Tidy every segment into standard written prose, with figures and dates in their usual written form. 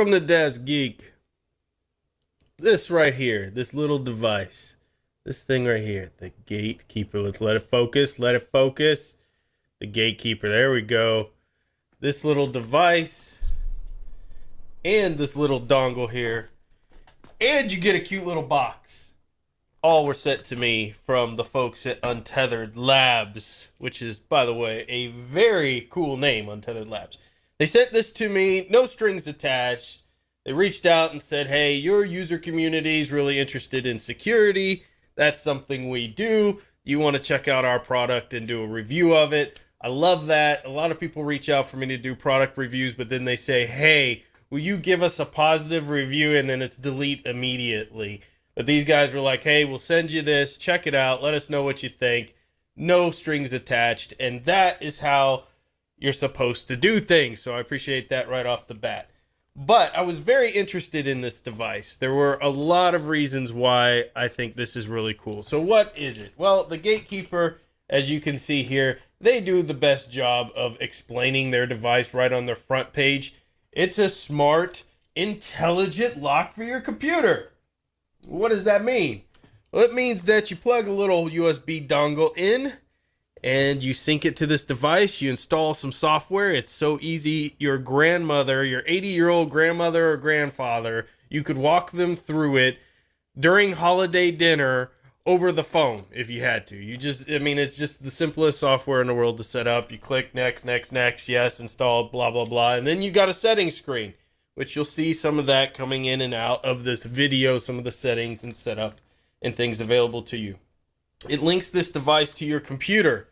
Welcome to Desk Geek. This right here, this little device, this thing right here, the Gatekeeper. Let's let it focus, let it focus. The Gatekeeper, there we go. This little device and this little dongle here. And you get a cute little box. All were sent to me from the folks at Untethered Labs, which is, by the way, a very cool name, Untethered Labs. They sent this to me, no strings attached. They reached out and said, hey, your user community is really interested in security. That's something we do. You want to check out our product and do a review of it. I love that. A lot of people reach out for me to do product reviews, but then they say, hey, will you give us a positive review? And then it's delete immediately. But these guys were like, hey, we'll send you this. Check it out. Let us know what you think. No strings attached. And that is how you're supposed to do things. So I appreciate that right off the bat. But I was very interested in this device. There were a lot of reasons why I think this is really cool. So what is it? Well, the Gatekeeper, as you can see here, they do the best job of explaining their device right on their front page. It's a smart, intelligent lock for your computer. What does that mean? Well, it means that you plug a little USB dongle in and you sync it to this device. You install some software. It's so easy. Your grandmother, your 80-year-old grandmother or grandfather, you could walk them through it during holiday dinner over the phone if you had to. It's just the simplest software in the world to set up. You click next, next, next, yes, installed, blah, blah, blah. And then you got a settings screen, which you'll see some of that coming in and out of this video, some of the settings and setup and things available to you. It links this device to your computer.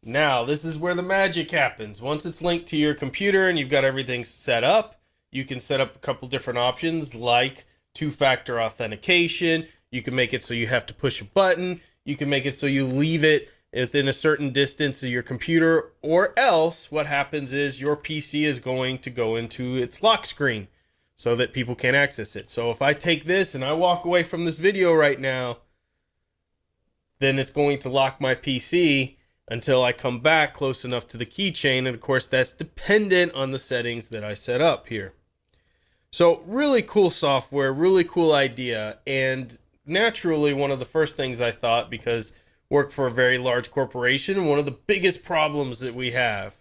Now, this is where the magic happens. Once it's linked to your computer and you've got everything set up, you can set up a couple different options like two-factor authentication. You can make it so you have to push a button. You can make it so you leave it within a certain distance of your computer, or else what happens is your PC is going to go into its lock screen so that people can't access it. So if I take this and I walk away from this video right now, then it's going to lock my PC until I come back close enough to the keychain. And of course, that's dependent on the settings that I set up here. So really cool software, really cool idea. And naturally, one of the first things I thought, because I work for a very large corporation, one of the biggest problems that we have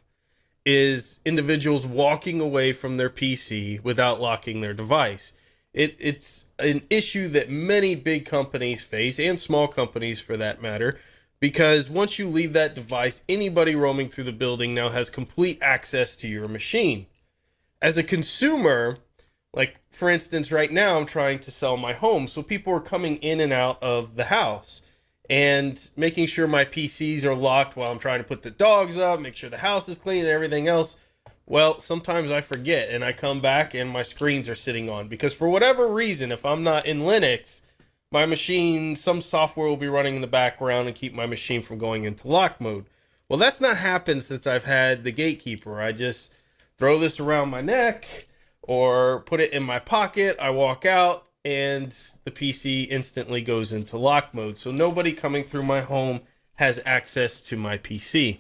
is individuals walking away from their PC without locking their device. It's an issue that many big companies face, and small companies for that matter, because once you leave that device, anybody roaming through the building now has complete access to your machine. As a consumer, like for instance, right now I'm trying to sell my home, so people are coming in and out of the house and making sure my PCs are locked while I'm trying to put the dogs up, make sure the house is clean and everything else. Well, sometimes I forget and I come back and my screens are sitting on because for whatever reason, if I'm not in Linux, my machine, some software will be running in the background and keep my machine from going into lock mode. Well, that's not happened since I've had the Gatekeeper. I just throw this around my neck or put it in my pocket. I walk out and the PC instantly goes into lock mode. So nobody coming through my home has access to my PC.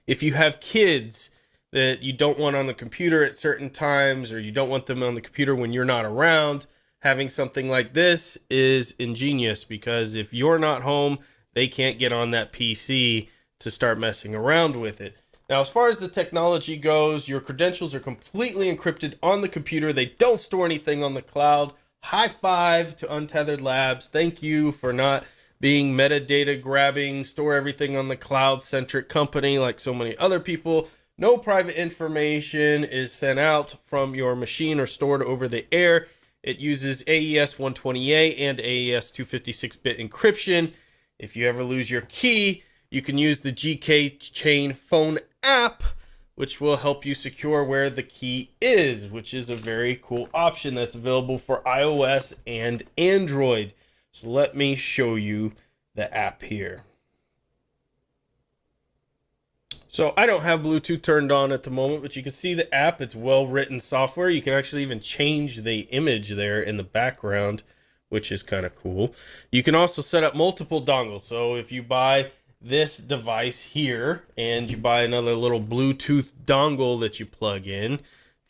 If you have kids that you don't want on the computer at certain times, or you don't want them on the computer when you're not around, having something like this is ingenious, because if you're not home, they can't get on that PC to start messing around with it. Now, as far as the technology goes, your credentials are completely encrypted on the computer. They don't store anything on the cloud. High five to Untethered Labs. Thank you for not being metadata grabbing, store everything on the cloud-centric company like so many other people. No private information is sent out from your machine or stored over the air. It uses AES 128 and AES 256-bit encryption. If you ever lose your key, you can use the GK Chain phone app, which will help you secure where the key is, which is a very cool option that's available for iOS and Android. So let me show you the app here. So I don't have Bluetooth turned on at the moment, but you can see the app. It's well-written software. You can actually even change the image there in the background, which is kind of cool. You can also set up multiple dongles. So if you buy this device here and you buy another little Bluetooth dongle that you plug in,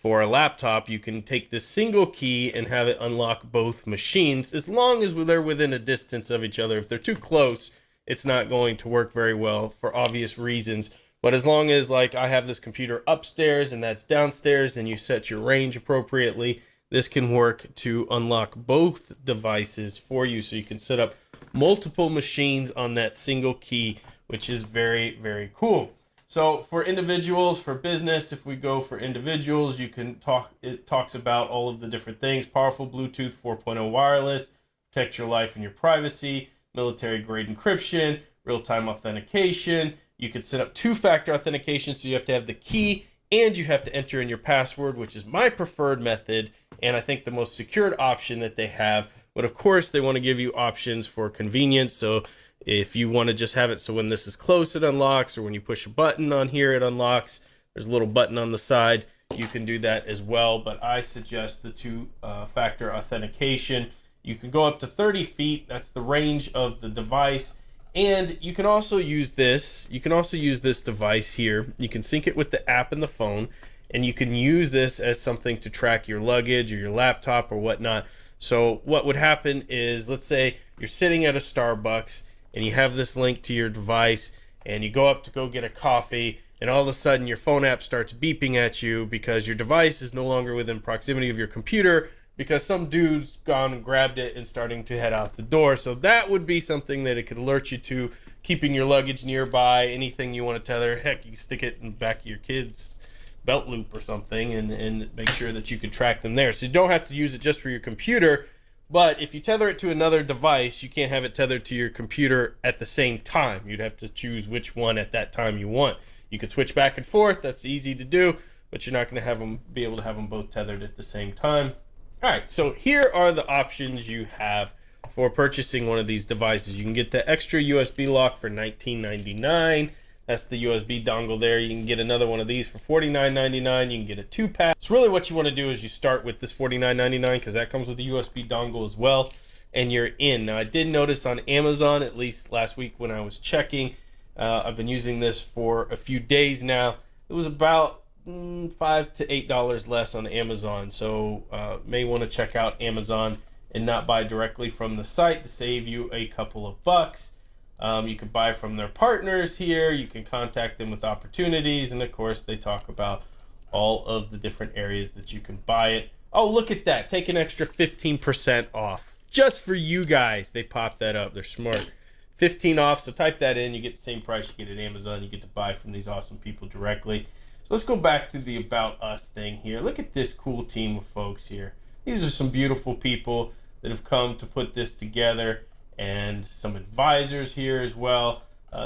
For a laptop, you can take this single key and have it unlock both machines as long as they're within a distance of each other. If they're too close, it's not going to work very well for obvious reasons. But as long as, like, I have this computer upstairs and that's downstairs and you set your range appropriately, this can work to unlock both devices for you. So you can set up multiple machines on that single key, which is very, very cool. So for individuals, for business, if we go for individuals, you can it talks about all of the different things: powerful Bluetooth 4.0 wireless, protect your life and your privacy, military grade encryption, real-time authentication. You can set up two-factor authentication, so you have to have the key and you have to enter in your password, which is my preferred method, and I think the most secured option that they have. But of course, they want to give you options for convenience. So if you want to just have it so when this is close, it unlocks, or when you push a button on here, it unlocks. There's a little button on the side. You can do that as well, but I suggest the two-factor authentication. You can go up to 30 feet. That's the range of the device. And you can also use this. You can also use this device here. You can sync it with the app in the phone, and you can use this as something to track your luggage or your laptop or whatnot. So what would happen is, let's say you're sitting at a Starbucks and you have this link to your device, and you go up to go get a coffee, and all of a sudden your phone app starts beeping at you because your device is no longer within proximity of your computer, because some dude's gone and grabbed it and starting to head out the door. So that would be something that it could alert you to, keeping your luggage nearby, anything you want to tether. Heck, you can stick it in the back of your kid's belt loop or something and make sure that you can track them there. So you don't have to use it just for your computer, but if you tether it to another device, you can't have it tethered to your computer at the same time. You'd have to choose which one at that time you want. You could switch back and forth. That's easy to do, but you're not going to be able to have them both tethered at the same time. All right, so here are the options you have for purchasing one of these devices. You can get the extra USB lock for $19.99. That's the USB dongle there. You can get another one of these for $49.99. You can get a 2-pack. So really what you want to do is you start with this $49.99 because that comes with a USB dongle as well, and you're in. Now, I did notice on Amazon, at least last week when I was checking, I've been using this for a few days now. It was about $5 to $8 less on Amazon, so may want to check out Amazon and not buy directly from the site to save you a couple of bucks. You can buy from their partners here. You can contact them with opportunities, and of course they talk about all of the different areas that you can buy it. Oh, look at that, take an extra 15% off just for you guys. They popped that up. They're smart. 15 off, so type that in. You get the same price you get at Amazon. You get to buy from these awesome people directly. So let's go back to the About Us thing here. Look at this cool team of folks here. These are some beautiful people that have come to put this together, and some advisors here as well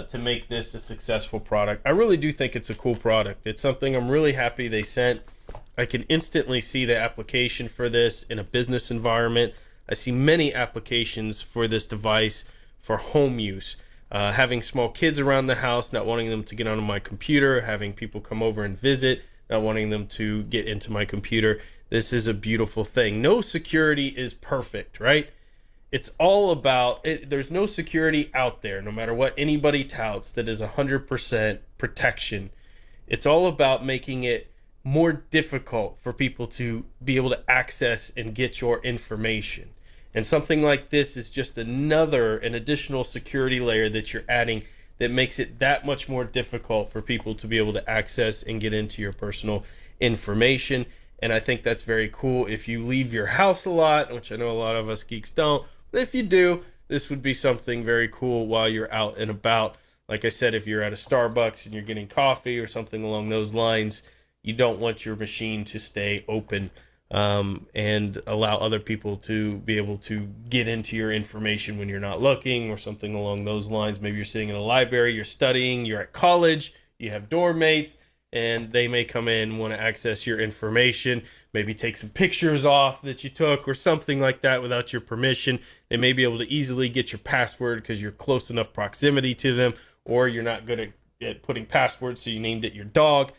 to make this a successful product. I really do think it's a cool product. It's something I'm really happy they sent. I can instantly see the application for this in a business environment. I see many applications for this device for home use. Having small kids around the house, not wanting them to get onto my computer, having people come over and visit, not wanting them to get into my computer. This is a beautiful thing. No security is perfect, right? It's all about it. There's no security out there, no matter what anybody touts, that is 100% protection. It's all about making it more difficult for people to be able to access and get your information. And something like this is just an additional security layer that you're adding that makes it that much more difficult for people to be able to access and get into your personal information. And I think that's very cool. If you leave your house a lot, which I know a lot of us geeks don't, but if you do, this would be something very cool while you're out and about. Like I said, if you're at a Starbucks and you're getting coffee or something along those lines, you don't want your machine to stay open and allow other people to be able to get into your information when you're not looking, or something along those lines. Maybe you're sitting in a library, you're studying, you're at college, you have dorm mates, and they may come in and want to access your information, maybe take some pictures off that you took or something like that without your permission. They may be able to easily get your password because you're close enough proximity to them, or you're not good at putting passwords, so you named it your dog.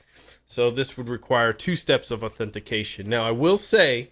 So this would require 2 steps of authentication. Now, I will say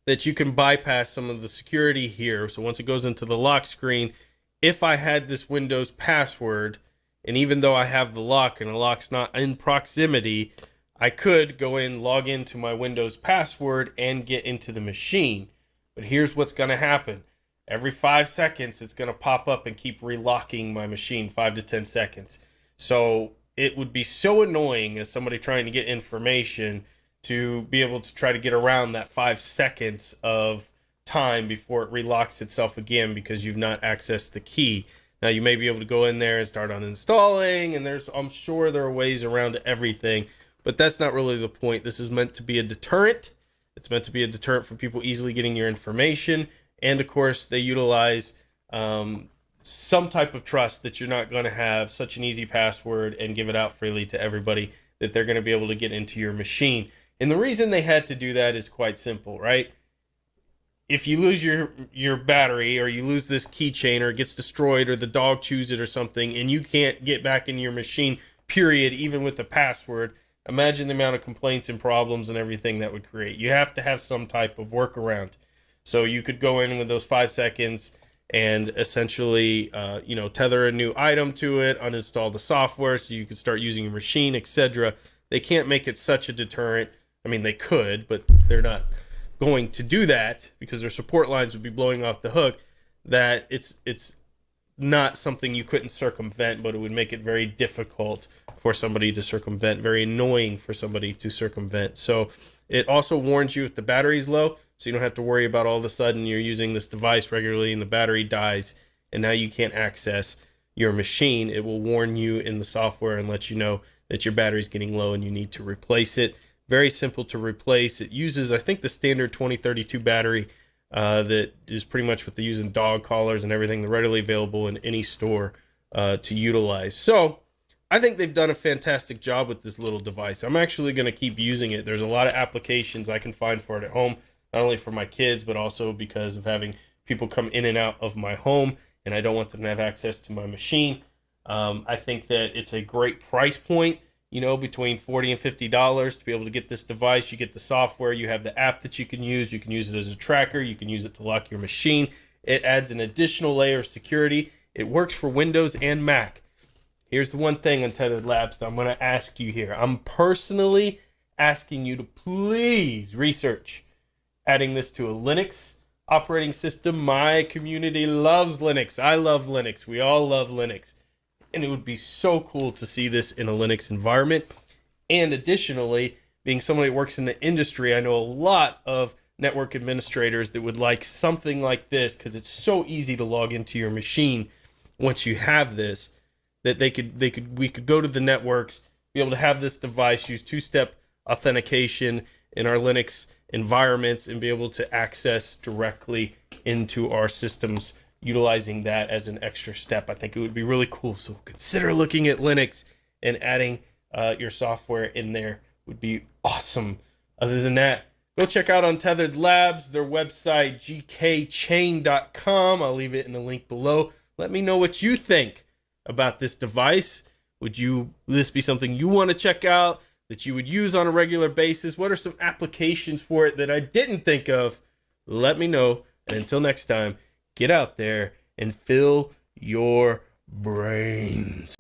that you can bypass some of the security here. So once it goes into the lock screen, if I had this Windows password, and even though I have the lock and the lock's not in proximity, I could go in, log into my Windows password, and get into the machine. But here's what's going to happen. Every 5 seconds, it's going to pop up and keep relocking my machine, 5 to 10 seconds. So it would be so annoying as somebody trying to get information to be able to try to get around that 5 seconds of time before it relocks itself again because you've not accessed the key. Now you may be able to go in there and start uninstalling, and I'm sure there are ways around everything, but that's not really the point. This is meant to be a deterrent. It's meant to be a deterrent for people easily getting your information, and of course they utilize some type of trust that you're not going to have such an easy password and give it out freely to everybody that they're going to be able to get into your machine. And the reason they had to do that is quite simple, right? If you lose your battery, or you lose this keychain, or it gets destroyed, or the dog chews it or something, and you can't get back in your machine, period, even with the password, imagine the amount of complaints and problems and everything that would create. You have to have some type of workaround. So you could go in with those 5 seconds and essentially tether a new item to it, uninstall the software so you can start using your machine, etc. They can't make it such a deterrent. I mean, they could, but they're not going to do that because their support lines would be blowing off the hook. That it's not something you couldn't circumvent, but it would make it very difficult for somebody to circumvent, very annoying for somebody to circumvent. So it also warns you if the battery's low, so you don't have to worry about all of a sudden you're using this device regularly and the battery dies and now you can't access your machine. It will warn you in the software and let you know that your battery's getting low and you need to replace it. Very simple to replace. It uses, I think, the standard 2032 battery that is pretty much what they use in dog collars and everything. They're readily available in any store to utilize. So I think they've done a fantastic job with this little device. I'm actually going to keep using it. There's a lot of applications I can find for it at home, not only for my kids, but also because of having people come in and out of my home, and I don't want them to have access to my machine. I think that it's a great price point, between $40 and $50 to be able to get this device. You get the software, you have the app that you can use it as a tracker, you can use it to lock your machine. It adds an additional layer of security. It works for Windows and Mac. Here's the one thing, Untethered Labs, that I'm going to ask you here. I'm personally asking you to please research adding this to a Linux operating system. My community loves Linux. I love Linux. We all love Linux. And it would be so cool to see this in a Linux environment. And additionally, being somebody that works in the industry, I know a lot of network administrators that would like something like this because it's so easy to log into your machine once you have this, that we could go to the networks, be able to have this device, use two-step authentication in our Linux environments, and be able to access directly into our systems utilizing that as an extra step. I think it would be really cool. So consider looking at Linux, and adding your software in there would be awesome. Other than that, go check out Untethered Labs, their website, gkchain.com. I'll leave it in the link below. Let me know what you think about this device. Would this be something you want to check out, that you would use on a regular basis? What are some applications for it that I didn't think of? Let me know. And until next time, get out there and fill your brains.